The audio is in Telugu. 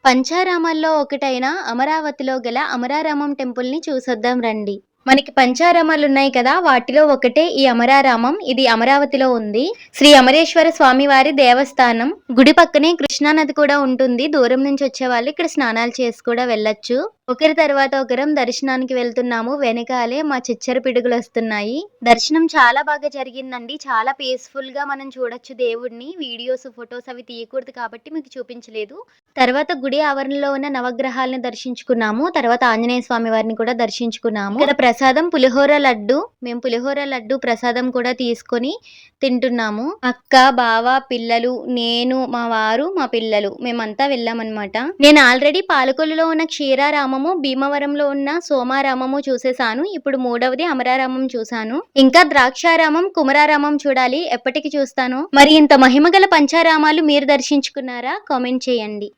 పంచారామాల్లో ఒకటైన అమరావతిలో గల అమరారామం టెంపుల్‌ని చూసొద్దాం రండి. మనకి పంచారామాలున్నాయి కదా! వాటిలో ఒకటే ఈ అమరారామం. ఇది అమరావతిలో ఉంది. శ్రీ అమరేశ్వర స్వామివారి దేవస్థానం. గుడి పక్కనే కృష్ణా నది కూడా ఉంటుంది. దూరం నుంచి వచ్చేవాళ్ళు ఇక్కడ స్నానాలు చేసి కూడా వెళ్ళొచ్చు. ఒకరి తర్వాత ఒకరం దర్శనానికి వెళ్తున్నాము. వెనకాలే మా చిచ్చర పిడుగులొస్తున్నాయి. దర్శనం చాలా బాగా జరిగిందండి. చాలా పీస్‌ఫుల్‌గా మనం చూడొచ్చు దేవుడిని. వీడియోస్, ఫోటోస్ అవి తీయకూడదు కాబట్టి మీకు చూపించలేదు. తర్వాత గుడి ఆవరణలో ఉన్న నవగ్రహాలను దర్శించుకున్నాము. తర్వాత ఆంజనేయ స్వామి వారిని కూడా దర్శించుకున్నాము. ఇక్కడ ప్రసాదం పులిహోర లడ్డు. మేము పులిహోర లడ్డు ప్రసాదం కూడా తీసుకొని తింటున్నాము. అక్క, బావ, పిల్లలు, నేను, మా వారు, మా పిల్లలు మేమంతా వెళ్ళామన్నమాట. నేను ఆల్రెడీ పాలకొల్లులో ఉన్న క్షీరారామము, భీమవరంలో ఉన్న సోమారామము చూసేసాను. ఇప్పుడు మూడవది అమరారామం చూసాను. ఇంకా ద్రాక్షారామం, కుమరారామం చూడాలి. ఎప్పటికి చూస్తానో. మరి ఇంత మహిమగల పంచారామాలు మీరు దర్శించుకున్నారా? కామెంట్ చేయండి.